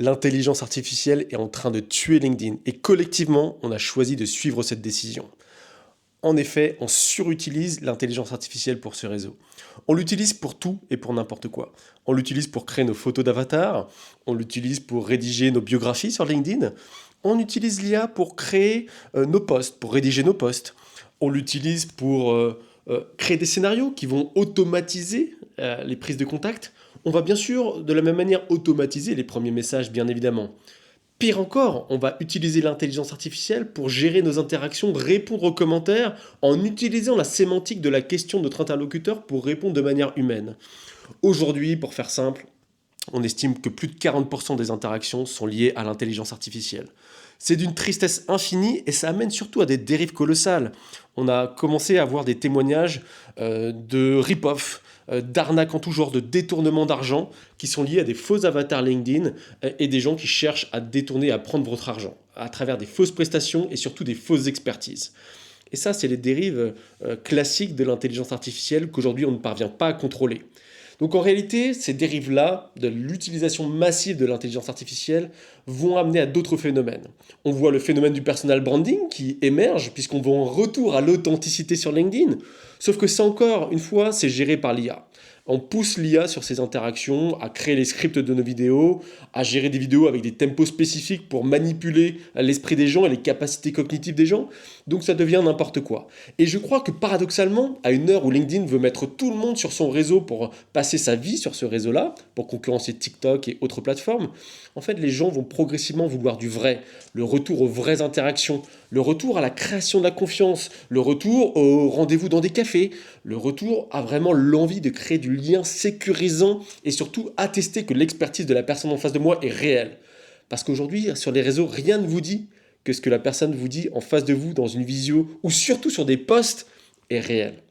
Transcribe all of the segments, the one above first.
L'intelligence artificielle est en train de tuer LinkedIn et collectivement, on a choisi de suivre cette décision. En effet, on surutilise l'intelligence artificielle pour ce réseau. On l'utilise pour tout et pour n'importe quoi. On l'utilise pour créer nos photos d'avatar, on l'utilise pour rédiger nos biographies sur LinkedIn, on utilise l'IA pour créer nos posts, pour rédiger nos posts. On l'utilise pour créer des scénarios qui vont automatiser les prises de contact. On va bien sûr de la même manière automatiser les premiers messages, bien évidemment. Pire encore, on va utiliser l'intelligence artificielle pour gérer nos interactions, répondre aux commentaires en utilisant la sémantique de la question de notre interlocuteur pour répondre de manière humaine. Aujourd'hui, pour faire simple, on estime que plus de 40% des interactions sont liées à l'intelligence artificielle. C'est d'une tristesse infinie et ça amène surtout à des dérives colossales. On a commencé à avoir des témoignages de rip-off, d'arnaques en tout genre, de détournement d'argent qui sont liés à des faux avatars LinkedIn et des gens qui cherchent à détourner, à prendre votre argent à travers des fausses prestations et surtout des fausses expertises. Et ça, c'est les dérives classiques de l'intelligence artificielle qu'aujourd'hui on ne parvient pas à contrôler. Donc en réalité, ces dérives-là, de l'utilisation massive de l'intelligence artificielle, vont amener à d'autres phénomènes. On voit le phénomène du personal branding qui émerge, puisqu'on va en retour à l'authenticité sur LinkedIn. Sauf que ça encore, une fois, c'est géré par l'IA. On pousse l'IA sur ces interactions, à créer les scripts de nos vidéos, à gérer des vidéos avec des tempos spécifiques pour manipuler l'esprit des gens et les capacités cognitives des gens. Donc ça devient n'importe quoi. Et je crois que paradoxalement, à une heure où LinkedIn veut mettre tout le monde sur son réseau pour passer sa vie sur ce réseau-là, pour concurrencer TikTok et autres plateformes, en fait les gens vont progressivement vouloir du vrai, le retour aux vraies interactions, le retour à la création de la confiance, le retour au rendez-vous dans des cafés, le retour à vraiment l'envie de créer du lien sécurisant et surtout attester que l'expertise de la personne en face de moi est réelle. Parce qu'aujourd'hui, sur les réseaux, rien ne vous dit que ce que la personne vous dit en face de vous dans une visio ou surtout sur des posts est réel.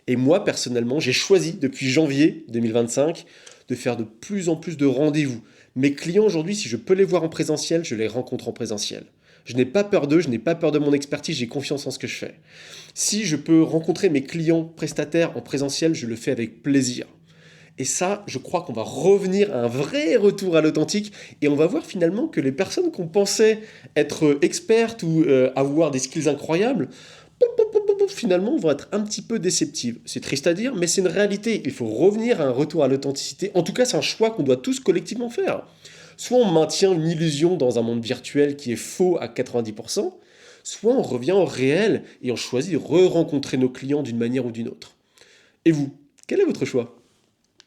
Et moi, personnellement, j'ai choisi depuis janvier 2025 de faire de plus en plus de rendez-vous. Mes clients aujourd'hui, si je peux les voir en présentiel, je les rencontre en présentiel. Je n'ai pas peur d'eux, je n'ai pas peur de mon expertise, j'ai confiance en ce que je fais. Si je peux rencontrer mes clients prestataires en présentiel, je le fais avec plaisir. Et ça, je crois qu'on va revenir à un vrai retour à l'authentique et on va voir finalement que les personnes qu'on pensait être expertes ou avoir des skills incroyables, finalement vont être un petit peu déceptives. C'est triste à dire, mais c'est une réalité. Il faut revenir à un retour à l'authenticité. En tout cas, c'est un choix qu'on doit tous collectivement faire. Soit on maintient une illusion dans un monde virtuel qui est faux à 90%, soit on revient au réel et on choisit de re-rencontrer nos clients d'une manière ou d'une autre. Et vous, quel est votre choix ?